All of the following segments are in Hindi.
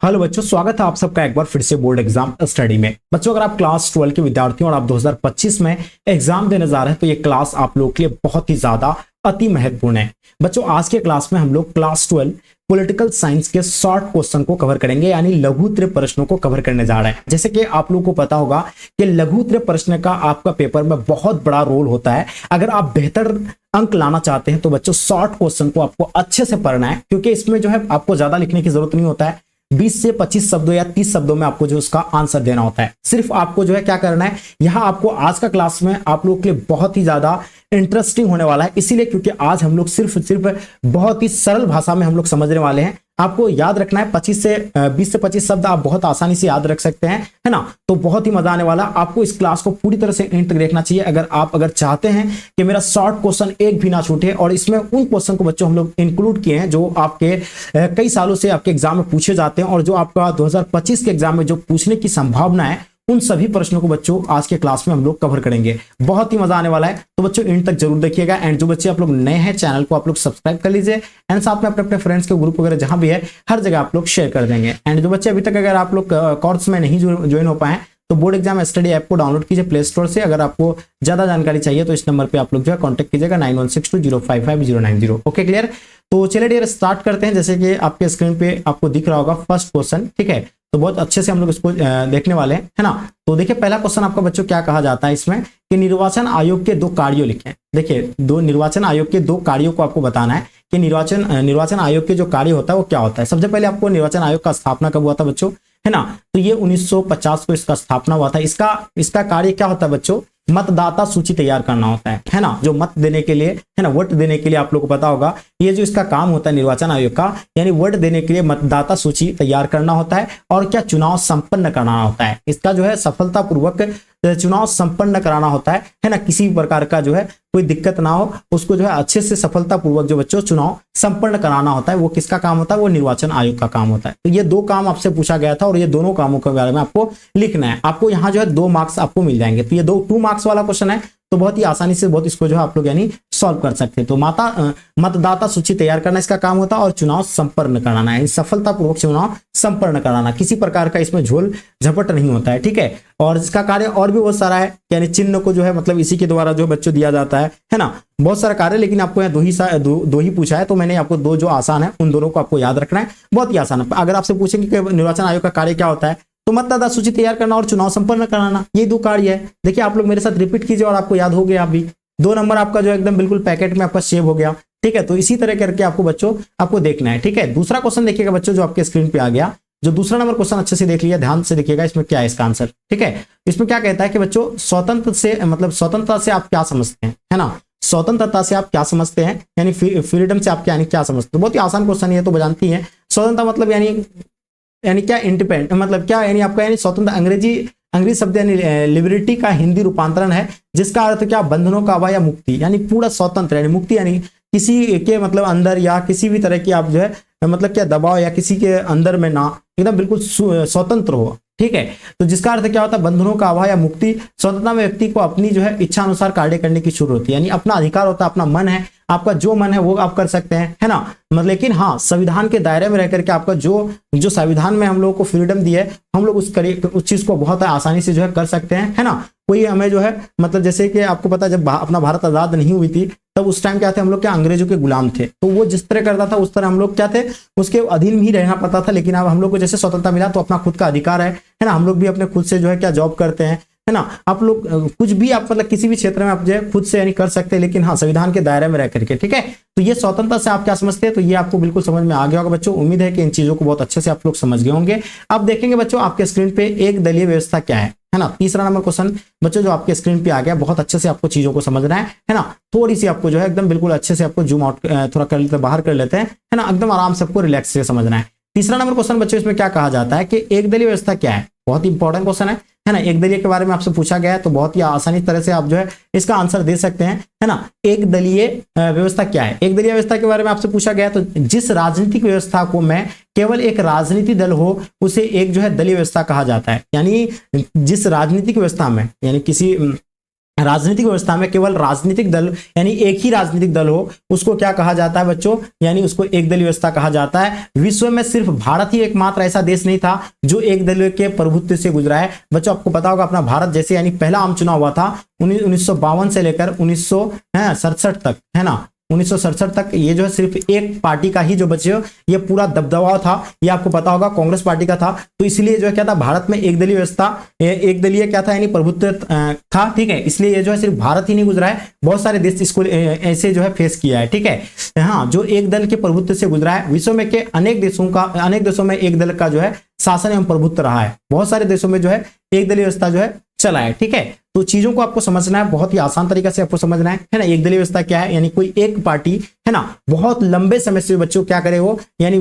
हेलो बच्चों, स्वागत है आप सबका एक बार फिर से बोर्ड एग्जाम स्टडी में। बच्चों, अगर आप क्लास 12 के विद्यार्थी और आप 2025 में एग्जाम देने जा रहे हैं तो ये क्लास आप लोगों के लिए बहुत ही ज्यादा अति महत्वपूर्ण है। बच्चों, आज के क्लास में हम लोग क्लास 12 पॉलिटिकल साइंस के शॉर्ट क्वेश्चन को कवर करेंगे, यानी लघु उत्तरीय प्रश्नों को कवर करने जा रहे हैं। जैसे कि आप लोगों को पता होगा कि लघु उत्तरीय प्रश्न का आपका पेपर में बहुत बड़ा रोल होता है। अगर आप बेहतर अंक लाना चाहते हैं तो बच्चों शॉर्ट क्वेश्चन को आपको अच्छे से पढ़ना है, क्योंकि इसमें जो है आपको ज्यादा लिखने की जरूरत नहीं होता है। 20 से 25 शब्दों या 30 शब्दों में आपको जो उसका आंसर देना होता है। सिर्फ आपको जो है क्या करना है, यहां आपको आज का क्लास में आप लोगों के लिए बहुत ही ज्यादा इंटरेस्टिंग होने वाला है, इसीलिए क्योंकि आज हम लोग सिर्फ बहुत ही सरल भाषा में हम लोग समझने वाले हैं। आपको याद रखना है 20 से 25 शब्द आप बहुत आसानी से याद रख सकते हैं, है ना। तो बहुत ही मजा आने वाला। आपको इस क्लास को पूरी तरह से एंड तक देखना चाहिए अगर चाहते हैं कि मेरा शॉर्ट क्वेश्चन एक भी ना छूटे। और इसमें उन क्वेश्चन को बच्चों हम लोग इंक्लूड किए हैं जो आपके कई सालों से आपके एग्जाम में पूछे जाते हैं और जो आपका 2025 के एग्जाम में जो पूछने की संभावना है, उन सभी प्रश्नों को बच्चों आज के क्लास में हम लोग कवर करेंगे। बहुत ही मजा आने वाला है, तो बच्चों एंड तक जरूर देखिएगा। एंड जो बच्चे आप लोग नए हैं चैनल को आप लोग सब्सक्राइब कर लीजिए एंड साथ में अपने अपने फ्रेंड्स के ग्रुप वगैरह जहां भी है हर जगह आप लोग शेयर कर देंगे। एंड जो बच्चे अभी तक अगर आप लोग कोर्स में नहीं ज्वाइन हो पाए तो बोर्ड एग्जाम स्टडी ऐप को डाउनलोड कीजिए प्ले स्टोर से। अगर आपको ज्यादा जानकारी चाहिए तो इस नंबर पे आप लोग जो है कॉन्टेक्ट कीजिएगा 9162055090। Okay, clear. तो चलिए डियर स्टार्ट करते हैं। जैसे कि आपके स्क्रीन पे आपको दिख रहा होगा फर्स्ट क्वेश्चन, ठीक है। तो बहुत अच्छे से हम लोग इसको देखने वाले हैं, है ना। तो देखिए पहला क्वेश्चन आपका बच्चों क्या कहा जाता है इसमें कि निर्वाचन आयोग के 2 कार्यों लिखें। देखिए निर्वाचन आयोग के 2 कार्यों को आपको बताना है कि निर्वाचन आयोग के जो कार्य होता है वो क्या होता है। सबसे पहले आपको निर्वाचन आयोग का स्थापना कब हुआ था बच्चों, है ना। तो ये 1950 को इसका स्थापना हुआ था। इसका कार्य क्या होता है बच्चों, मतदाता सूची तैयार करना होता है ना। जो मत देने के लिए, है ना, वोट देने के लिए आप लोग को पता होगा ये जो इसका काम होता है निर्वाचन आयोग का, यानी वोट देने के लिए मतदाता सूची तैयार करना होता है और क्या चुनाव संपन्न कराना होता है। इसका जो है सफलतापूर्वक चुनाव संपन्न कराना होता है ना। किसी भी प्रकार का जो है कोई दिक्कत ना हो, उसको जो है अच्छे से सफलतापूर्वक जो बच्चों चुनाव संपन्न कराना होता है, वो किसका काम होता है, वो निर्वाचन आयोग का काम होता है। तो ये 2 काम आपसे पूछा गया था और ये दोनों कामों के बारे में आपको लिखना है। आपको यहाँ जो है 2 मार्क्स आपको मिल जाएंगे। तो ये 2 मार्क्स वाला क्वेश्चन है, तो बहुत ही आसानी से बहुत इसको जो है आप लोग यानी सॉल्व कर सकते हैं। तो मतदाता सूची तैयार करना इसका काम होता है और चुनाव संपन्न कराना है, सफलतापूर्वक चुनाव संपन्न कराना। किसी प्रकार का इसमें झोल झपट नहीं होता है, ठीक है। और इसका कार्य और भी बहुत सारा है, यानी चिन्ह को जो है मतलब इसी के द्वारा जो बच्चों दिया जाता है ना। बहुत सारा कार्य, लेकिन आपको यहाँ दो ही पूछा है, तो मैंने आपको 2 जो आसान है उन दोनों को आपको याद रखना है। बहुत ही आसान है। अगर आपसे पूछेंगे कि निर्वाचन आयोग का कार्य क्या होता है, तो मतदाता सूची तैयार करना और चुनाव संपन्न कराना, ये 2 कार्य है। देखिए आप लोग मेरे साथ रिपीट कीजिए और आपको याद हो गया। अभी 2 नंबर आपका जो एकदम बिल्कुल पैकेट में आपका सेव हो गया, ठीक है। तो इसी तरह करके आपको बच्चों आपको देखना है, ठीक है। दूसरा क्वेश्चन देखिएगा बच्चों जो आपके स्क्रीन पे आ गया। जो दूसरा नंबर क्वेश्चन अच्छे से देख लिया, ध्यान से देखिएगा इसमें क्या है इसका आंसर, ठीक है। इसमें क्या कहता है कि बच्चों स्वतंत्रता से आप क्या समझते हैं, है ना। स्वतंत्रता से आप क्या समझते हैं, यानी फ्रीडम से आप क्या समझते हैं। बहुत ही आसान क्वेश्चन है, तो जानती है। स्वतंत्रता मतलब यानी क्या, इंडिपेंडेंट मतलब क्या, यानी आपका यानी स्वतंत्र अंग्रेजी शब्द यानी लिबर्टी का हिंदी रूपांतरण है, जिसका अर्थ क्या, बंधनों का अभाव या मुक्ति, यानी पूरा स्वतंत्र, यानी मुक्ति यानी किसी के मतलब अंदर या किसी भी तरह की आप जो है मतलब क्या दबाव या किसी के अंदर में ना, एकदम बिल्कुल स्वतंत्र हो, ठीक है। तो जिसका अर्थ क्या होता है, बंधनों का अभाव या मुक्ति। स्वतंत्रता में व्यक्ति को अपनी जो है इच्छा अनुसार कार्य करने की छूट होती है, यानी अपना अधिकार होता है, अपना मन है, आपका जो मन है वो आप कर सकते हैं, है ना। मतलब लेकिन हाँ, संविधान के दायरे में रह करके आपका जो संविधान में हम लोगों को फ्रीडम दी है, हम लोग उस चीज को बहुत आसानी से जो है कर सकते हैं, है ना। कोई हमें जो है मतलब जैसे कि आपको पता है जब अपना भारत आजाद नहीं हुई थी तब उस टाइम क्या थे हम लोग, क्या अंग्रेजों के गुलाम थे। तो वो जिस तरह करता था उस तरह हम लोग क्या थे, उसके अधीन में ही रहना पड़ता था। लेकिन अब हम लोग को जैसे स्वतंत्रता मिला तो अपना खुद का अधिकार है ना। हम लोग भी अपने खुद से जो है क्या जॉब करते हैं, है ना। आप लोग कुछ भी आप मतलब किसी भी क्षेत्र में आप जो है खुद से यानी कर सकते हैं, लेकिन हाँ संविधान के दायरे में रह करके, ठीक है। तो ये स्वतंत्रता से आप क्या समझते हैं, तो ये आपको बिल्कुल समझ में आ गया होगा बच्चों। उम्मीद है कि इन चीजों को बहुत अच्छे से आप लोग समझ गए होंगे। अब देखेंगे बच्चों आपके स्क्रीन पे एक दलीय व्यवस्था क्या है ना। तीसरा नंबर क्वेश्चन बच्चों जो आपके स्क्रीन पे आ गया, बहुत अच्छे से आपको चीजों को समझना है ना। थोड़ी सी आपको जो है एकदम बिल्कुल अच्छे से आपको जूम आउट थोड़ा कर लेते हैं, बाहर कर लेते हैं, है ना। एकदम आराम से आपको रिलैक्स से समझना है। तीसरा नंबर क्वेश्चन बच्चों इसमें क्या कहा जाता है कि एक दलीय व्यवस्था क्या है। बहुत ही इंपॉर्टेंट क्वेश्चन है ना। एक दलीय के बारे में आपसे पूछा गया है, तो बहुत ही आसानी तरह से आप जो है इसका आंसर दे सकते हैं, है ना। एक दलीय व्यवस्था क्या है। एक दलीय व्यवस्था के बारे में आपसे पूछा गया, तो जिस राजनीतिक व्यवस्था को में केवल एक राजनीतिक दल हो उसे एक जो है दलीय व्यवस्था कहा जाता है। यानी जिस राजनीतिक व्यवस्था में यानी किसी राजनीतिक व्यवस्था में केवल राजनीतिक दल यानी एक ही राजनीतिक दल हो उसको क्या कहा जाता है बच्चों, यानी उसको एक दलीय व्यवस्था कहा जाता है। विश्व में सिर्फ भारत ही एकमात्र ऐसा देश नहीं था जो एक दलीय के प्रभुत्व से गुजरा है। बच्चों आपको पता होगा अपना भारत जैसे यानी पहला आम चुनाव हुआ था 1952 से लेकर 1967 तक, है ना, 1967 तक ये जो है सिर्फ एक पार्टी का ही जो बच्चे ये पूरा दबदबा था, ये आपको पता होगा कांग्रेस पार्टी का था। तो इसलिए जो है क्या था, भारत में एक दलीय व्यवस्था, एक दलीय क्या था यानी प्रभुत्व था, ठीक है। इसलिए ये जो है सिर्फ भारत ही नहीं गुजरा है, बहुत सारे देश इसको ऐसे जो है फेस किया है, ठीक है। हाँ, जो एक दल के प्रभुत्व से गुजरा है, विश्व में के अनेक देशों में एक दल का जो है शासन एवं प्रभुत्व रहा है। बहुत सारे देशों में जो है एक दलीय व्यवस्था जो है चला है, ठीक है। तो चीजों को आपको समझना है, बहुत ही आसान तरीके से आपको समझना है ना। एक दलीय व्यवस्था क्या है, यानी कोई एक पार्टी, है ना, बहुत लंबे समय से बच्चों क्या करे वो यानी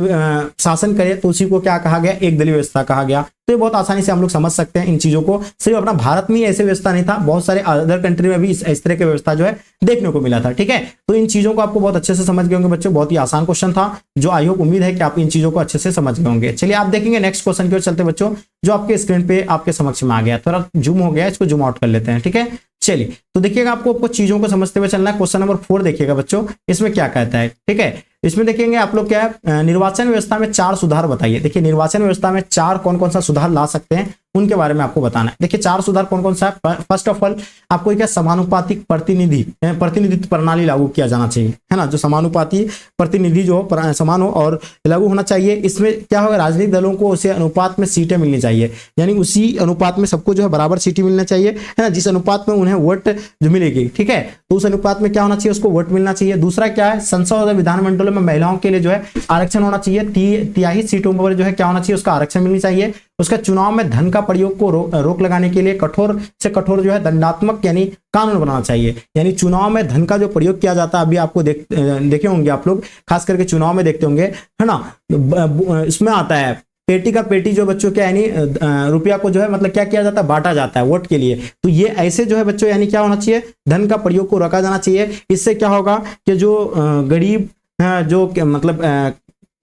शासन करे, तो उसी को क्या कहा गया, एक दलीय व्यवस्था कहा गया। तो ये बहुत आसानी से हम लोग समझ सकते हैं इन चीजों को। सिर्फ अपना भारत में ही ऐसे व्यवस्था नहीं था, बहुत सारे अदर कंट्री में भी इस तरह की व्यवस्था जो है देखने को मिला था, ठीक है। तो इन चीजों को आपको बहुत अच्छे से समझ गए होंगे बच्चों, बहुत ही आसान क्वेश्चन था जो आई होप उम्मीद है कि आप इन चीजों को अच्छे से समझ गए होंगे। चलिए आप देखेंगे नेक्स्ट क्वेश्चन की ओर चलते बच्चों, जो आपके स्क्रीन पे आपके समक्ष में आ गया, थोड़ा जूम हो गया, इसको जूम आउट कर लेते हैं, ठीक है। चलिए तो देखिएगा, आपको चीजों को समझते हुए चलना है। क्वेश्चन नंबर 4 देखिएगा बच्चों, इसमें क्या कहता है, ठीक है। इसमें देखेंगे आप लोग क्या है, निर्वाचन व्यवस्था में 4 सुधार बताइए। देखिए निर्वाचन व्यवस्था में 4 कौन कौन सा सुधार ला सकते हैं उनके बारे में आपको बताना है। देखिए 4 सुधार कौन कौन सा है। फर्स्ट ऑफ ऑल आपको क्या, समानुपातिक प्रतिनिधित्व प्रणाली लागू किया जाना चाहिए, है ना। जो समानुपाती प्रतिनिधि जो समान हो और लागू होना चाहिए। इसमें क्या होगा, राजनीतिक दलों को उसी अनुपात में सीटें मिलनी चाहिए, यानी उसी अनुपात में सबको जो है बराबर सीटें मिलना चाहिए, है ना, जिस अनुपात में उन्हें वोट जो मिलेगी, ठीक है। तो उस अनुपात में क्या होना चाहिए, उसको वोट मिलना चाहिए। दूसरा क्या है, संसद और विधानमंडलों में महिलाओं के लिए जो है आरक्षण होना चाहिए, तिहाई सीटों पर जो है क्या होना चाहिए, उसका आरक्षण मिलनी चाहिए। उसका चुनाव में धन का प्रयोग को रोक लगाने के लिए कठोर से कठोर जो है दंडात्मक यानी कानून बनाना चाहिए। यानी चुनाव में धन का जो प्रयोग किया जाता है, अभी आपको देखे होंगे आप लोग, खास करके चुनाव में देखते होंगे, है ना। इसमें आता है पेटी का पेटी जो बच्चों क्या यानी रुपया को जो है मतलब क्या किया जाता है, बांटा जाता है वोट के लिए। तो ये ऐसे जो है बच्चों यानी क्या होना चाहिए, धन का प्रयोग को रोका जाना चाहिए। इससे क्या होगा कि जो गरीब जो मतलब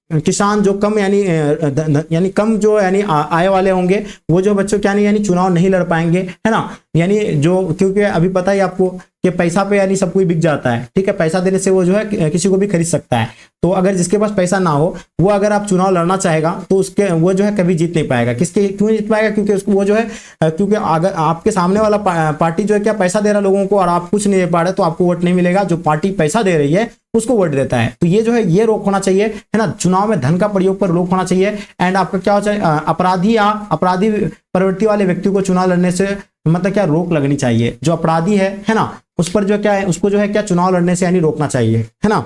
किसान जो कम यानी कम जो यानी आय वाले होंगे, वो जो बच्चों क्या नहीं यानी चुनाव नहीं लड़ पाएंगे, है ना। यानी जो, क्योंकि अभी पता ही आपको कि पैसा पे यानी सब कोई बिक जाता है, ठीक है। पैसा देने से वो जो है किसी को भी खरीद सकता है। तो अगर जिसके पास पैसा ना हो, वो अगर आप चुनाव लड़ना चाहेगा तो उसके वो जो है कभी जीत नहीं पाएगा। क्यों जीत पाएगा, क्योंकि उसको वो जो है क्योंकि अगर आपके सामने वाला पार्टी जो है क्या पैसा दे रहा लोगों को और आप कुछ नहीं दे पा रहे, तो आपको वोट नहीं मिलेगा। जो पार्टी पैसा दे रही है उसको वोट देता है। तो ये जो है ये रोक होना चाहिए, है ना। चुनाव में धन का प्रयोग पर रोक होना चाहिए। एंड आपका क्या होता है, अपराधी प्रवृत्ति वाले व्यक्ति को चुनाव लड़ने से मतलब क्या रोक लगनी चाहिए। जो अपराधी है ना, उस पर जो क्या है, उसको जो है क्या चुनाव लड़ने से यानी रोकना चाहिए, है ना।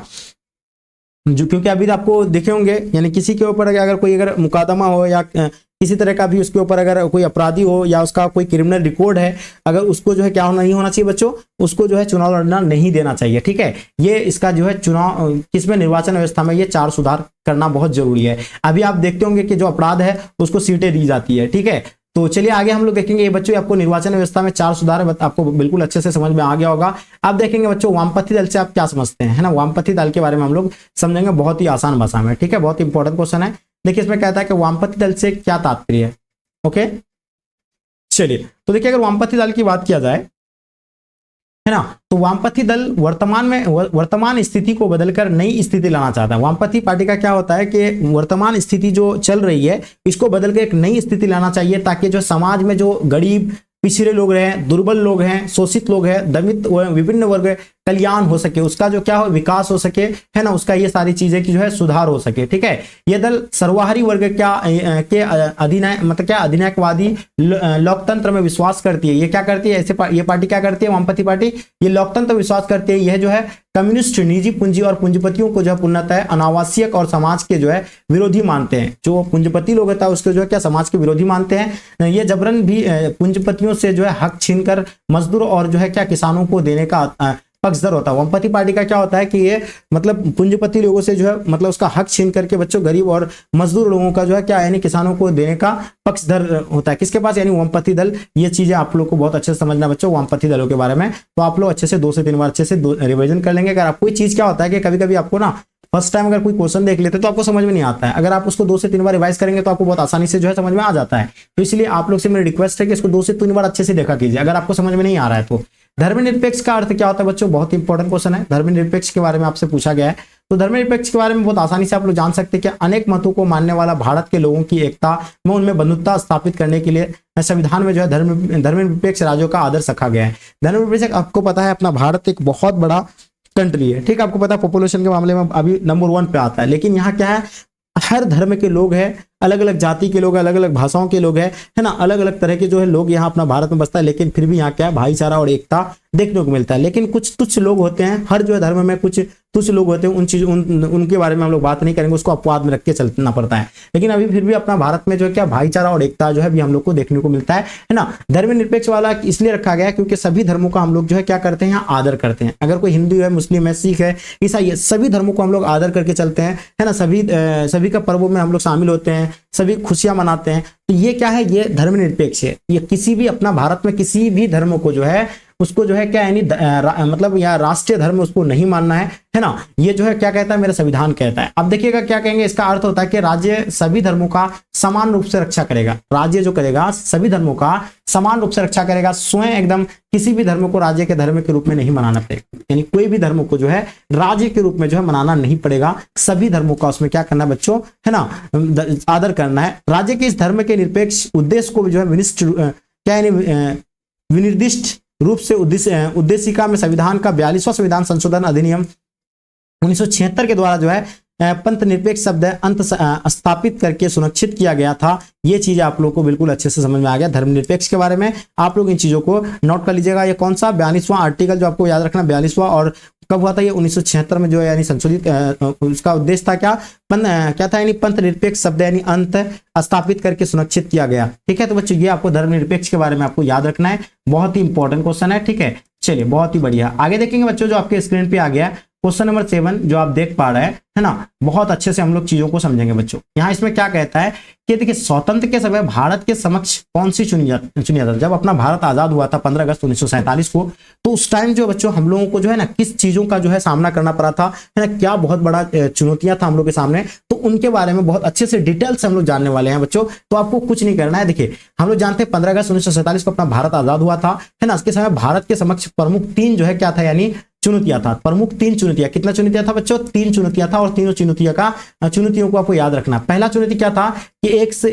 जो क्योंकि अभी आपको देखे होंगे यानी किसी के ऊपर अगर कोई मुकदमा हो या किसी तरह का भी उसके ऊपर अगर कोई अपराधी हो या उसका कोई क्रिमिनल रिकॉर्ड है, अगर उसको जो है क्या नहीं होना चाहिए बच्चों, उसको जो है चुनाव लड़ना नहीं देना चाहिए, ठीक है। ये इसका जो है चुनाव किसमें, निर्वाचन व्यवस्था में ये 4 सुधार करना बहुत जरूरी है। अभी आप देखते होंगे कि जो अपराध है उसको सीटें दी जाती है, ठीक है। तो चलिए आगे हम लोग देखेंगे ये बच्चों, आपको निर्वाचन व्यवस्था में 4 सुधार है, आपको बिल्कुल अच्छे से समझ में आ गया होगा। आप देखेंगे बच्चों वामपंथी दल से आप क्या समझते हैं, है ना। वामपंथी दल के बारे में हम लोग समझेंगे बहुत ही आसान भाषा में, ठीक है। बहुत इंपॉर्टेंट क्वेश्चन है। देखिए इसमें कहता है कि वामपंथी दल से क्या तात्पर्य है, ओके। चलिए तो देखिए अगर वामपंथी दल की बात किया जाए, है ना, तो वामपंथी दल वर्तमान स्थिति को बदलकर नई स्थिति लाना चाहता है। वामपंथी पार्टी का क्या होता है कि वर्तमान स्थिति जो चल रही है इसको बदलकर एक नई स्थिति लाना चाहिए, ताकि जो समाज में जो गरीब पिछड़े लोग हैं, दुर्बल लोग हैं, शोषित लोग हैं, दमित विभिन्न वर्ग कल्याण हो सके, उसका जो क्या हो विकास हो सके, है ना, उसका ये सारी चीजें की जो है सुधार हो सके, ठीक है। ये दल सर्वाहारी वर्ग के अधिनायक मतलब क्या अधिनायकवादी लोकतंत्र में विश्वास करती है। ये क्या करती है, ऐसे ये पार्टी क्या करती है, वामपंथी पार्टी ये लोकतंत्र विश्वास करती है। यह जो है कम्युनिस्ट निजी पूंजी और पूंजीपतियों को जो है पूर्णतः अनावश्यक और समाज के जो है विरोधी मानते हैं। जो पूंजीपति लोग होता है उसको जो है क्या समाज के विरोधी मानते हैं। ये जबरन भी पूंजीपतियों से जो है हक छीनकर मजदूर और जो है क्या किसानों को देने का पक्षधर होता है। वामपंथी पार्टी का क्या होता है कि ये मतलब पूंजीपति लोगों से जो है मतलब उसका हक छीन करके बच्चों गरीब और मजदूर लोगों का जो है क्या यानी किसानों को देने का पक्षधर होता है। किसके पास, यानी वामपंथी दल। ये चीजें आप लोग को बहुत अच्छे से समझना बच्चों वामपंथी दलों के बारे में। तो आप लोग अच्छे से 2 से 3 बार अच्छे से रिविजन कर लेंगे। अगर आप कोई चीज क्या होता है कि कभी कभी आपको ना फर्स्ट टाइम अगर कोई क्वेश्चन देख लेते तो आपको समझ में नहीं आता है, अगर आप उसको 2 से 3 बार रिवाइज करेंगे तो आपको बहुत आसानी से जो है समझ में आ जाता है। तो इसलिए आप लोग से मेरी रिक्वेस्ट है कि इसको 2 से 3 बार अच्छे से देखा कीजिए, अगर आपको समझ में नहीं आ रहा है तो। धर्मनिरपेक्ष का अर्थ क्या होता है बच्चों, बहुत इंपॉर्टेंट क्वेश्चन है। धर्मनिरपेक्ष के बारे में आपसे पूछा गया है, तो धर्मनिरपेक्ष के बारे में बहुत आसानी से आप लोग जान सकते हैं कि अनेक मतों को मानने वाला भारत के लोगों की एकता में उनमें बंधुता स्थापित करने के लिए संविधान में जो है धर्मनिरपेक्ष राज्यों का आदर्श रखा गया है। धर्मनिरपेक्ष, आपको पता है अपना भारत एक बहुत बड़ा कंट्री है, ठीक है, आपको पता है पॉपुलेशन के मामले में अभी नंबर 1 पे आता है, लेकिन यहाँ क्या है, हर धर्म के लोग हैं, अलग अलग जाति के लोग, अलग अलग भाषाओं के लोग हैं, है ना, अलग अलग तरह के जो है लोग यहाँ अपना भारत में बसता है, लेकिन फिर भी यहाँ क्या है, भाईचारा और एकता देखने को मिलता है। लेकिन कुछ तुच्छ लोग होते हैं, हर जो है धर्म में कुछ तुच्छ लोग होते हैं, उनके बारे में हम लोग बात नहीं करेंगे, उसको अपवाद में रख के चलना पड़ता है। लेकिन अभी फिर भी अपना भारत में जो है क्या भाईचारा और एकता जो है भी हम लोग को देखने को मिलता है ना। धर्मनिरपेक्ष वाला इसलिए रखा गया क्योंकि सभी धर्मों का हम लोग जो है क्या करते हैं, यहाँ आदर करते हैं। अगर कोई हिंदू है, मुस्लिम है, सिख है, ईसाई है, सभी धर्मों को हम लोग आदर करके चलते हैं, है ना। सभी का पर्वों में हम लोग शामिल होते हैं, सभी खुशियां मनाते हैं। तो ये क्या है, ये धर्मनिरपेक्ष है। ये किसी भी अपना भारत में किसी भी धर्म को जो है उसको जो है क्या यानी मतलब या राष्ट्रीय धर्म उसको नहीं मानना है ना। ये जो है क्या कहता है, मेरा संविधान कहता है। अब देखिएगा क्या कहेंगे, इसका अर्थ होता है कि राज्य सभी धर्मों का समान रूप से रक्षा करेगा। राज्य जो करेगा सभी धर्मों का समान रूप से रक्षा करेगा, स्वयं एकदम किसी भी धर्म को राज्य के धर्म के रूप में नहीं मनाना पड़ेगा। यानी कोई भी धर्म को जो है राज्य के रूप में जो है मनाना नहीं पड़ेगा। सभी धर्मों का उसमें क्या करना है बच्चों, है ना, आदर करना है। राज्य के इस धर्म के निरपेक्ष उद्देश्य को जो है विनिर्दिष्ट रूप से उद्देशिका में संविधान का 42वां संविधान संशोधन अधिनियम 1976 के द्वारा जो है पंथ निरपेक्ष शब्द अंत स्थापित करके सुनिश्चित किया गया था। ये चीज आप लोग को बिल्कुल अच्छे से समझ में आ गया। धर्मनिरपेक्ष के बारे में आप लोग इन चीजों को नोट कर लीजिएगा। ये कौन सा 42वां आर्टिकल जो आपको याद रखना, 42वां, और कब हुआ था ये 1976 में जो है यानी संशोधित। उसका उद्देश्य था क्या था यानी पंथ निरपेक्ष शब्द यानी अंत स्थापित करके सुनिश्चित किया गया। ठीक है, तो बच्चों ये आपको धर्मनिरपेक्ष के बारे में आपको याद रखना है, बहुत ही इंपॉर्टेंट क्वेश्चन है। ठीक है, चलिए बहुत ही बढ़िया। आगे देखेंगे बच्चों, जो आपके स्क्रीन पे आ गया क्वेश्चन नंबर 7 जो आप देख पा रहे हैं, है ना, बहुत अच्छे से हम लोग चीजों को समझेंगे बच्चों। यहाँ इसमें क्या कहता है कि देखिए, स्वतंत्र के समय भारत के समक्ष कौन सी चुनी जाता। जब अपना भारत आजाद हुआ था 15 अगस्त 1947 को, तो उस टाइम जो बच्चों हम लोगों को जो है ना किस चीजों का जो है सामना करना पड़ा था, है ना, क्या बहुत बड़ा चुनौतियां था हम लोग के सामने, तो उनके बारे में बहुत अच्छे से डिटेल से हम लोग जानने वाले हैं बच्चों। तो आपको कुछ नहीं करना है। देखिए, हम लोग जानते हैं 15 अगस्त 1947 को अपना भारत आजाद हुआ था, है ना। इसके समय भारत के समक्ष प्रमुख 3 जो है क्या था यानी चुनौतियां था। प्रमुख 3 चुनौतियां, कितना चुनौतियां था बच्चों, 3 चुनौतियां था। और तीनों चुनौतियों को आपको याद रखना। पहला चुनौती क्या था कि एक से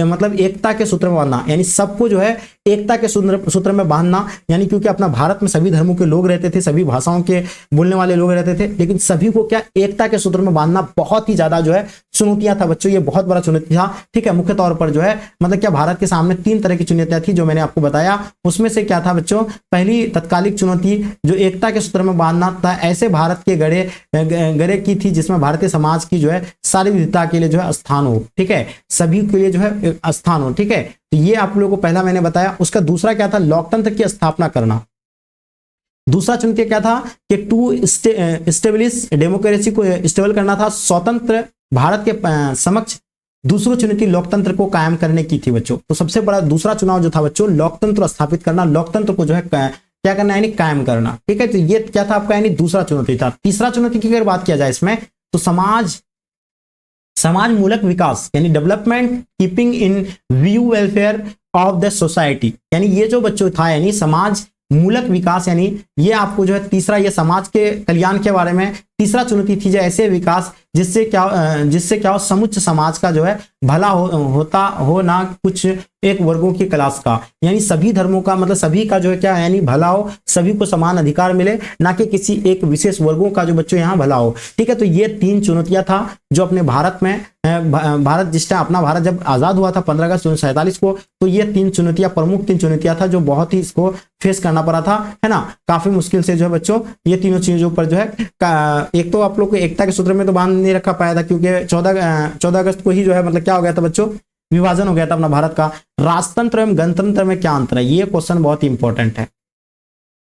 मतलब एकता के सूत्र में बांधना, यानी सबको जो है एकता के सूत्र में बांधना। यानी क्योंकि अपना भारत में सभी धर्मों के लोग रहते थे, सभी भाषाओं के बोलने वाले लोग रहते थे, लेकिन सभी को क्या एकता के सूत्र में बांधना बहुत ही ज्यादा जो है चुनौतियां था बच्चों। ये बहुत बड़ा चुनौती था। ठीक है, मुख्य तौर पर जो है मतलब क्या भारत के सामने 3 तरह की चुनौतियां थी जो मैंने आपको बताया। उसमें से क्या था बच्चों, पहली तत्कालिक चुनौती जो एकता के सूत्र में बांधना था, ऐसे भारत के गड़े की थी जिसमें भारतीय समाज की जो है सारी विविधता के लिए जो है स्थान हो। ठीक है, सभी के लिए जो है स्थान हो। ठीक है, तो ये आप लोगों को पहला मैंने बताया। उसका दूसरा क्या था, लोकतंत्र की स्थापना करना। दूसरा चुनौती क्या था कि टू स्टेब्लिश डेमोक्रेसी को स्टेबल करना था। स्वतंत्र भारत के समक्ष दूसरी चुनौती लोकतंत्र को कायम करने की थी बच्चों। तो सबसे बड़ा दूसरा चुनाव जो था बच्चों, लोकतंत्र स्थापित करना, लोकतंत्र को जो है क्या करना यानी कायम करना। ठीक है, तो ये क्या था आपका यानी दूसरा चुनौती था। तीसरा चुनौती की अगर बात किया जाए इसमें, तो समाज मूलक विकास यानी development keeping in view welfare of the society. यानी ये जो बच्चों था यानी समाज मूलक विकास, यानी ये आपको जो है तीसरा, ये समाज के कल्याण के बारे में तीसरा चुनौती थी, जो ऐसे विकास जिससे क्या हो समुच्च समाज का जो है भला हो ना कुछ एक वर्गों की क्लास का। यानी सभी धर्मों का मतलब सभी का जो है क्या यानी भला हो, सभी को समान अधिकार मिले, ना कि किसी एक विशेष वर्गों का जो बच्चों यहाँ भला हो। ठीक है, तो ये 3 चुनौतियां था जो अपने भारत में जिस टाइम अपना भारत जब आजाद हुआ था 15 अगस्त 1947 को, तो ये 3 चुनौतियां, प्रमुख 3 चुनौतियां था जो बहुत ही इसको फेस करना पड़ा था, है ना। काफी मुश्किल से जो है बच्चों ये तीनों चीजों पर जो है एक तो आप लोग को एकता के सूत्र में तो बांध नहीं रखा पाया था, क्योंकि 14 अगस्त को ही जो है मतलब क्या हो गया था बच्चों, विभाजन हो गया था अपना भारत का। राजतंत्र एवं गणतंत्र में क्या अंतर है, ये क्वेश्चन बहुत ही इंपॉर्टेंट है।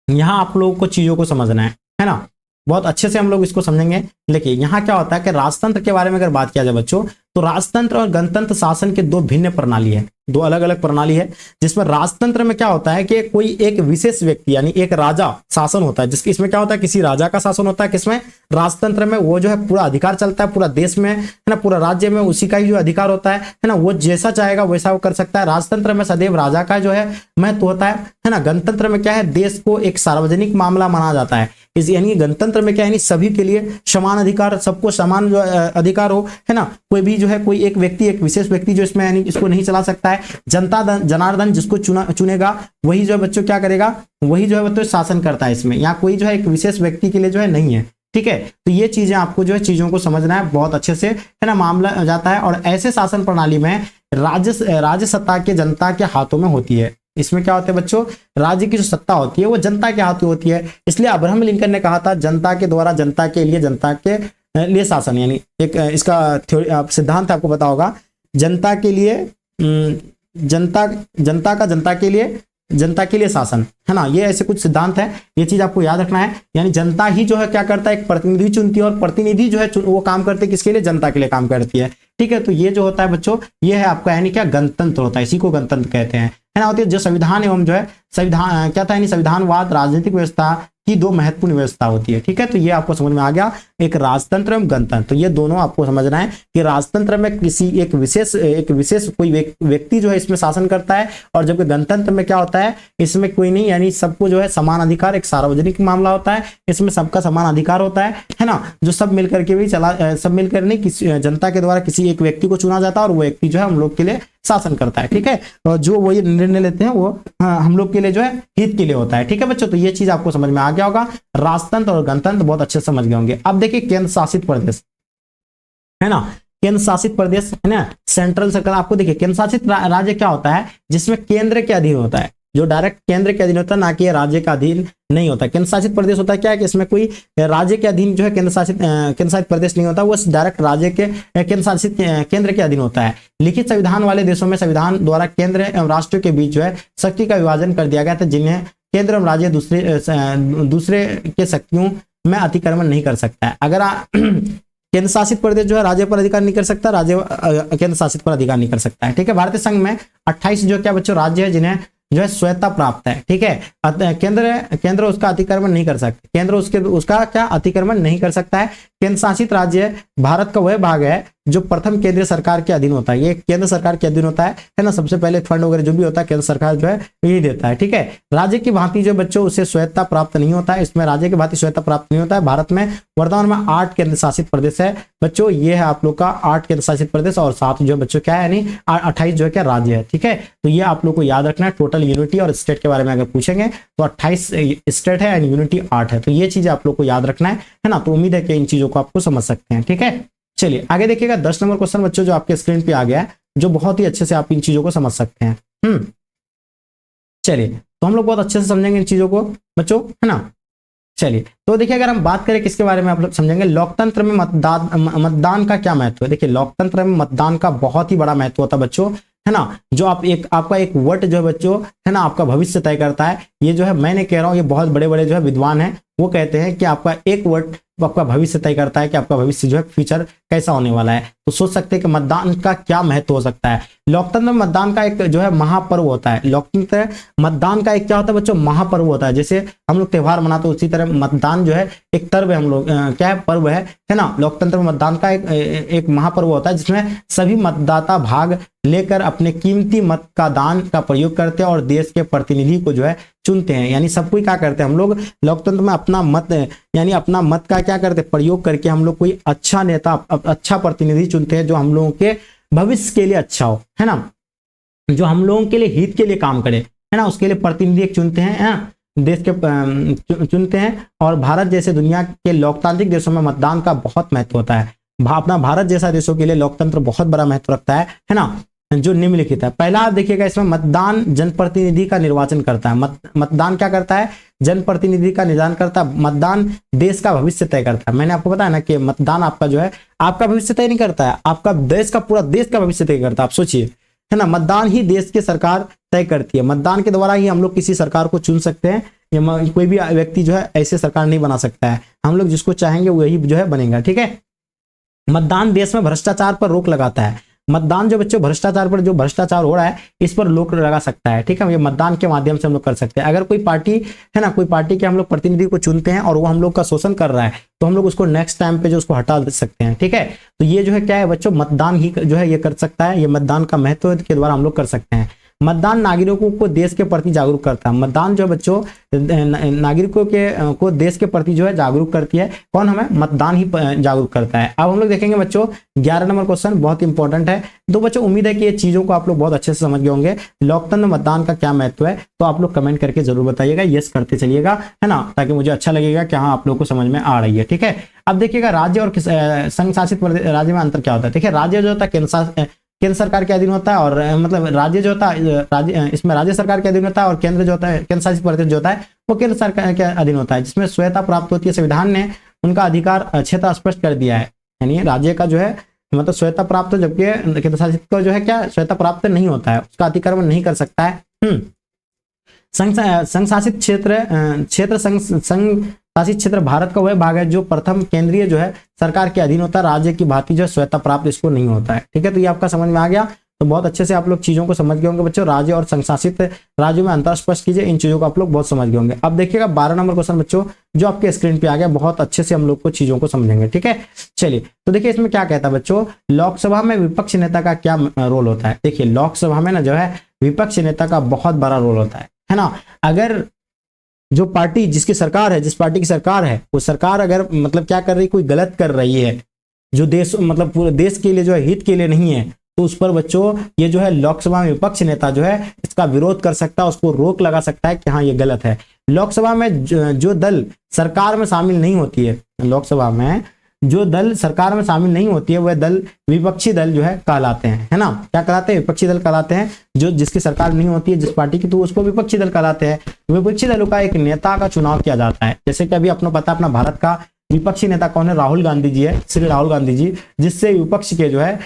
यहां आप लोगों को चीजों को समझना है ना। बहुत अच्छे से हम लोग इसको समझेंगे। देखिए यहाँ क्या होता है कि राजतंत्र के बारे में अगर बात किया जाए बच्चों, तो राजतंत्र और गणतंत्र शासन के दो भिन्न प्रणाली है, दो अलग अलग प्रणाली है। जिसमें राजतंत्र में क्या होता है कि कोई एक विशेष व्यक्ति यानी एक राजा शासन होता है, जिसके इसमें क्या होता है किसी राजा का शासन होता है। किसमें? राजतंत्र में वो जो है पूरा अधिकार चलता है पूरा देश में, है ना, पूरा राज्य में उसी का ही जो अधिकार होता है ना, वो जैसा चाहेगा वैसा वो कर सकता है। राजतंत्र में सदैव राजा का जो है महत्व होता है ना। गणतंत्र में क्या है, देश को एक सार्वजनिक मामला माना जाता है। इस यानी गणतंत्र में क्या है, सभी के लिए समान अधिकार, सबको समान जो अधिकार हो, है ना। कोई भी जो है कोई एक व्यक्ति, एक विशेष व्यक्ति जो इसमें यानी इसको नहीं चला सकता है। जनता जनार्दन जिसको चुनेगा वही जो है बच्चों क्या करेगा, वही जो है बच्चों शासन करता है इसमें। यहाँ कोई जो है एक विशेष व्यक्ति के लिए जो है नहीं है, ठीक है। तो ये चीजें आपको जो है चीजों को समझना है बहुत अच्छे से, है ना, मामला जाता है। और ऐसे शासन प्रणाली में राज्य सत्ता के जनता के हाथों में होती है। इसमें क्या होता है बच्चों, राज्य की जो सत्ता होती है वो जनता के हाथों होती है। इसलिए अब्राहम लिंकन ने कहा था जनता के द्वारा जनता के लिए जनता के लिए शासन, यानी एक इसका सिद्धांत आपको पता होगा, जनता के लिए जनता का जनता के लिए शासन, है ना। ये ऐसे कुछ सिद्धांत है, ये चीज आपको याद रखना है। यानी जनता ही जो है क्या करता है, एक प्रतिनिधि चुनती है, और प्रतिनिधि जो है वो काम करते हैं किसके लिए, जनता के लिए काम करती है, ठीक है। तो ये जो होता है बच्चों, ये है आपका यानी क्या गणतंत्र होता है, इसी को गणतंत्र कहते हैं, है ना। होती है जो संविधान एवं जो है संविधान क्या था, यानी संविधानवाद राजनीतिक व्यवस्था की दो महत्वपूर्ण व्यवस्था होती है, ठीक है। तो ये आपको समझ में आ गया, एक राजतंत्र एवं गणतंत्र। तो ये दोनों आपको समझना है कि राजतंत्र में किसी एक विशेष कोई व्यक्ति जो है इसमें शासन करता है, और जबकि गणतंत्र में क्या होता है, इसमें कोई नहीं, यानी सबको जो है समान अधिकार, एक सार्वजनिक मामला होता है, इसमें सबका समान अधिकार होता है ना। जो सब मिलकर के भी सब मिलकर नहीं, किसी जनता के द्वारा किसी एक व्यक्ति को चुना जाता है, और वो व्यक्ति जो है हम लोग के लिए शासन करता है, ठीक है। और जो वो ये निर्णय लेते हैं वो हम लोग के लिए जो है हित के लिए होता है, ठीक है बच्चों। तो ये चीज आपको समझ में आ गया होगा, राजतंत्र और गणतंत्र बहुत अच्छे से समझ गए होंगे। अब देखिए केंद्र शासित प्रदेश, है ना, केंद्र शासित प्रदेश, है ना, सेंट्रल सर्कल। आपको देखिए केंद्र शासित राज्य क्या होता है, जिसमें केंद्र के अधीन होता है, जो डायरेक्ट केंद्र के अधीन होता है, ना कि राज्य का अधीन नहीं होता। केंद्र शासित प्रदेश होता है क्या है कि इसमें कोई राज्य के अधीन जो है केंद्र शासित प्रदेश नहीं होता, वो डायरेक्ट राज्य के केंद्र के अधीन होता है। लिखित संविधान वाले देशों में संविधान द्वारा केंद्र एवं राष्ट्र के बीच जो है शक्ति का विभाजन कर दिया गया था, जिन्हें केंद्र एवं राज्य दूसरे के शक्तियों में अतिक्रमण नहीं कर सकता है। अगर केंद्र शासित प्रदेश जो है राज्य पर अधिकार नहीं कर सकता, राज्य केंद्र शासित पर अधिकार नहीं कर सकता है, ठीक है। भारतीय संघ में 28 जो क्या बच्चों राज्य है जिन्हें जो है स्वायत्ता प्राप्त है, ठीक है। केंद्र उसका अतिक्रमण नहीं कर सकता, केंद्र उसका क्या अतिक्रमण नहीं कर सकता है। केंद्र शासित राज्य भारत का वह भाग है जो प्रथम केंद्रीय सरकार के अधीन होता है, ये केंद्र सरकार के अधीन होता है ना। सबसे पहले फंड वगैरह जो भी होता है केंद्र सरकार जो है यही देता है, ठीक है। राज्य की भांति जो बच्चों उसे स्वायत्ता प्राप्त नहीं होता है, इसमें राज्य की भांति स्वायत्ता प्राप्त नहीं होता है। भारत में वर्तमान में 8 केंद्र शासित प्रदेश है बच्चों, ये है आप लोग का 8 केंद्र शासित प्रदेश, और 7 जो बच्चों क्या है यानी 28 जो है क्या राज्य है, ठीक है। तो ये आप लोग को याद रखना है। टोटल यूनिटी और स्टेट के बारे में अगर पूछेंगे तो 28 स्टेट है एंड यूनिटी 8 है, तो ये चीज आप लोग को याद रखना है ना। तो उम्मीद है कि इन चीजों को आपको समझ सकते हैं, ठीक है। चलिए आगे देखिएगा 10 नंबर क्वेश्चन बच्चों जो आपके स्क्रीन पे आ गया है, जो बहुत ही अच्छे से आप इन चीजों को समझ सकते हैं। चलिए तो हम लोग बहुत अच्छे से समझेंगे इन चीजों को बच्चों, है ना। चलिए तो देखिए अगर हम बात करें किसके बारे में आप लोग समझेंगे, लोकतंत्र में मतदान का क्या महत्व है। देखिए लोकतंत्र में मतदान का बहुत ही बड़ा महत्व होता है बच्चों, है ना। जो आपका एक वोट जो है बच्चों, है ना, आपका भविष्य तय करता है। ये जो है मैंने कह रहा हूँ, ये बहुत बड़े बड़े जो है विद्वान हैं, वो कहते हैं कि आपका एक वोट आपका भविष्य तय करता है कि आपका भविष्य जो है फ्यूचर कैसा होने वाला है। तो सोच सकते हैं कि मतदान का क्या महत्व हो सकता है। लोकतंत्र में मतदान का एक जो है महापर्व होता है। लोकतंत्र मतदान का एक क्या होता है बच्चों, महापर्व होता है। जैसे हम लोग त्योहार मनाते हैं उसी तरह मतदान जो है एक पर्व है, हम लोग क्या है, पर्व है ना। लोकतंत्र में मतदान का एक महापर्व होता है जिसमें सभी मतदाता भाग लेकर अपने कीमती मत का दान का प्रयोग करते हैं और देश के प्रतिनिधि को जो है चुनते हैं। यानी सब कोई क्या करते हैं, हम लोग लोकतंत्र में अपना मत यानी अपना मत का क्या करते हैं, प्रयोग करके हम लोग कोई अच्छा नेता, अच्छा प्रतिनिधि चुनते हैं जो हम लोगों के भविष्य के लिए अच्छा हो, है ना, जो हम लोगों के लिए हित के लिए काम करे, है ना। उसके लिए प्रतिनिधि एक चुनते हैं, है ना, देश के चुनते हैं। और भारत जैसे दुनिया के लोकतांत्रिक देशों में मतदान का बहुत महत्व होता है। अपना भारत जैसा देशों के लिए लोकतंत्र बहुत बड़ा महत्व रखता है ना। जो निम्नलिखित है, पहला आप देखिएगा इसमें मतदान जनप्रतिनिधि का निर्वाचन करता है। मतदान क्या करता है, जनप्रतिनिधि का निर्वाचन करता है। मतदान देश का भविष्य तय करता है। मैंने आपको बताया ना कि मतदान आपका जो है आपका भविष्य तय नहीं करता है, आपका देश का पूरा देश का भविष्य तय करता है। आप सोचिए, है ना, मतदान ही देश की सरकार तय करती है। मतदान के द्वारा ही हम लोग किसी सरकार को चुन सकते हैं कोई भी व्यक्ति जो है ऐसे सरकार नहीं बना सकता है। हम लोग जिसको चाहेंगे वही जो है बनेगा, ठीक है। मतदान देश में भ्रष्टाचार पर रोक लगाता है। मतदान जो बच्चों भ्रष्टाचार पर, जो भ्रष्टाचार हो रहा है इस पर रोक लगा सकता है, ठीक है। ये मतदान के माध्यम से हम लोग कर सकते हैं। अगर कोई पार्टी है ना, कोई पार्टी के हम लोग प्रतिनिधि को चुनते हैं और वो हम लोग का शोषण कर रहा है तो हम लोग उसको नेक्स्ट टाइम पे जो उसको हटा सकते हैं, ठीक है। तो ये जो है क्या है बच्चों, मतदान ही जो है ये कर सकता है। ये मतदान का महत्व के द्वारा हम लोग कर सकते हैं। मतदान नागरिकों को देश के प्रति जागरूक करता है। मतदान जो है बच्चों नागरिकों के को देश के प्रति जो है जागरूक करती है। कौन? हमें मतदान ही जागरूक करता है। अब हम लोग देखेंगे बच्चों 11 नंबर क्वेश्चन, बहुत इंपॉर्टेंट है। तो बच्चों उम्मीद है कि ये चीजों को आप लोग बहुत अच्छे से समझ गए होंगे। लोकतंत्र मतदान का क्या महत्व है तो आप लोग कमेंट करके जरूर बताइएगा, यस करते चलिएगा, है ना, ताकि मुझे अच्छा लगेगा कि हाँ आप लोग को समझ में आ रही है, ठीक है। अब देखिएगा राज्य और संघ शासित राज्य में अंतर क्या होता है। देखिए राज्य जो होता है केंद्र सरकार के अधीन होता है, और मतलब राज्य जो होता है राज्य इसमें राज्य सरकार के अधीन होता है, और केंद्र जो होता है केंद्र शासित प्रदेश जो होता है वो केंद्र सरकार के अधीन होता है, जिसमें स्वायत्ता प्राप्त होती है। संविधान ने उनका अधिकार क्षेत्र स्पष्ट कर दिया है, यानी राज्य का जो है मतलब स्वायत्ता प्राप्त, जबकि केंद्र शासित को जो है क्या स्वायत्ता प्राप्त नहीं होता है, उसका अतिक्रमण नहीं कर सकता है। संघ शासित क्षेत्र संघ शासित क्षेत्र भारत का वह भाग है जो प्रथम केंद्रीय जो है सरकार के अधीन होता है, राज्य की भांति जो है स्वायत्ता प्राप्त इसको नहीं होता है, ठीक है। तो ये आपका समझ में आ गया। तो बहुत अच्छे से आप लोग चीजों को समझ गए होंगे बच्चों। राज्य और संघ शासित राज्यों में अंतर स्पष्ट कीजिए, इन चीजों को आप लोग बहुत समझ गए होंगे। अब देखिएगा 12 नंबर क्वेश्चन बच्चों जो आपके स्क्रीन पे आ गया, बहुत अच्छे से हम लोग को चीजों को समझेंगे, ठीक है। चलिए तो देखिए इसमें क्या कहता है बच्चों, लोकसभा में विपक्ष नेता का क्या रोल होता है। देखिए लोकसभा में ना जो है विपक्ष नेता का बहुत बड़ा रोल होता है ना। अगर जो पार्टी जिसकी सरकार है, जिस पार्टी की सरकार है, वो सरकार अगर मतलब क्या कर रही, कोई गलत कर रही है जो देश मतलब पूरे देश के लिए जो है हित के लिए नहीं है, तो उस पर बच्चों ये जो है लोकसभा में विपक्ष नेता जो है इसका विरोध कर सकता है, उसको रोक लगा सकता है कि हाँ ये गलत है। लोकसभा में जो दल सरकार में शामिल नहीं होती है, लोकसभा में जो दल सरकार में शामिल नहीं होती है वह दल विपक्षी दल जो है कहलाते हैं, है ना। क्या कहलाते हैं? विपक्षी दल कहलाते हैं। जो जिसकी सरकार नहीं होती है जिस पार्टी की, तो उसको विपक्षी दल कहलाते हैं। विपक्षी दलों का एक नेता का चुनाव किया जाता है। जैसे कि अभी अपना पता, अपना भारत का विपक्षी नेता कौन है? राहुल गांधी जी है, श्री राहुल गांधी जी, जिससे विपक्ष के जो है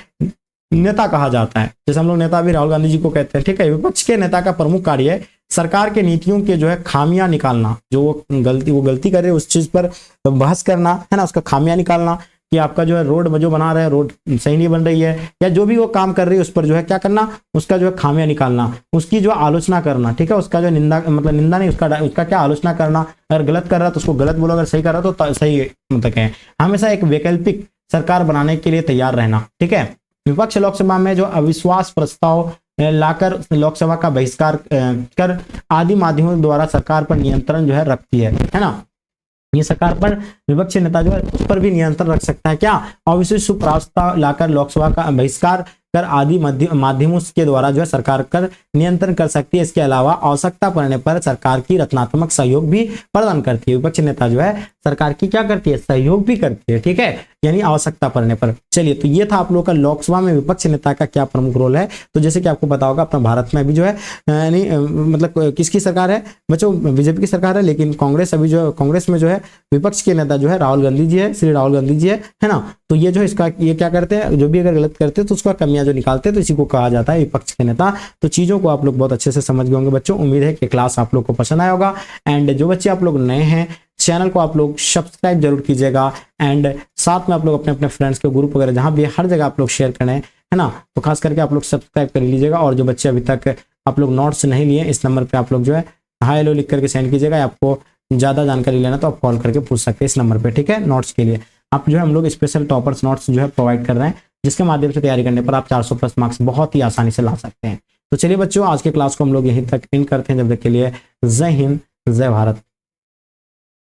नेता कहा जाता है। जैसे हम लोग नेता भी राहुल गांधी जी को कहते हैं, ठीक है। विपक्ष के नेता का प्रमुख कार्य है सरकार के नीतियों के जो है खामियां निकालना, जो वो गलती कर रहे हैं उस चीज पर बहस करना, है ना, उसका खामियां निकालना कि आपका जो है रोड जो बना रहे हैं रोड सही नहीं बन रही है, या जो भी वो काम कर रही है उस पर जो है क्या करना, उसका जो है खामियां निकालना, उसकी जो आलोचना करना, ठीक है। उसका जो निंदा मतलब निंदा नहीं, उसका क्या आलोचना करना। अगर गलत कर रहा है तो उसको गलत बोलो, अगर सही कर रहा है तो सही मतलब कहें। हमेशा एक वैकल्पिक सरकार बनाने के लिए तैयार रहना, ठीक है। विपक्ष लोकसभा में जो अविश्वास प्रस्ताव लाकर लोकसभा का बहिष्कार कर आदि माध्यमों द्वारा सरकार पर नियंत्रण जो है रखती है ना। ये सरकार पर विपक्षी नेता जो है उस पर भी नियंत्रण रख सकता है। क्या? अविश्वास प्रस्ताव लाकर लोकसभा का बहिष्कार कर आदि माध्यमों के द्वारा जो है सरकार कर नियंत्रण कर सकती है। इसके अलावा आवश्यकता पड़ने पर सरकार की रचनात्मक सहयोग भी प्रदान करती है। विपक्ष नेता जो है सरकार की क्या करती है? सहयोग भी करती है, ठीक है, यानी आवश्यकता पड़ने पर। चलिए तो ये था आप लोगों का लोकसभा में विपक्ष नेता का क्या प्रमुख रोल है। तो जैसे कि आपको पता होगा अपना भारत में अभी जो है यानी मतलब किसकी सरकार है बच्चों? बीजेपी की सरकार है। लेकिन कांग्रेस अभी जो कांग्रेस में जो है विपक्ष के नेता जो है राहुल गांधी जी है, श्री राहुल गांधी जी है ना। तो ये जो इसका ये क्या करते हैं, जो भी अगर गलत करते हैं तो उसका कमियां जो निकालते हैं, तो इसी को कहा जाता है विपक्ष के नेता। तो चीजों को आप लोग बहुत अच्छे से समझ गए होंगे बच्चों। उम्मीद है कि क्लास आप लोग को पसंद आया होगा। एंड जो बच्चे आप लोग नए हैं चैनल को आप लोग सब्सक्राइब जरूर कीजिएगा। एंड साथ में आप लोग अपने अपने फ्रेंड्स के ग्रुप वगैरह जहां भी हर जगह आप लोग शेयर करें, है ना। तो खास करके आप लोग सब्सक्राइब कर लीजिएगा। और जो बच्चे अभी तक आप लोग नोट्स नहीं लिए, इस नंबर पे आप लोग जो है हाई हेलो लिख करके सेंड कीजिएगा। आपको ज्यादा जानकारी लेना तो आप कॉल करके पूछ सकते हैं इस नंबर पे, ठीक है। नोट्स के लिए आप जो है हम लोग स्पेशल टॉपर्स नोट्स जो है प्रोवाइड कर रहे हैं, जिसके माध्यम से तैयारी करने पर आप 400+ मार्क्स बहुत ही आसानी से ला सकते हैं। तो चलिए बच्चों आज के क्लास को हम लोग यहीं तक एंड करते हैं। जब तक के लिए जय हिंद, जय भारत।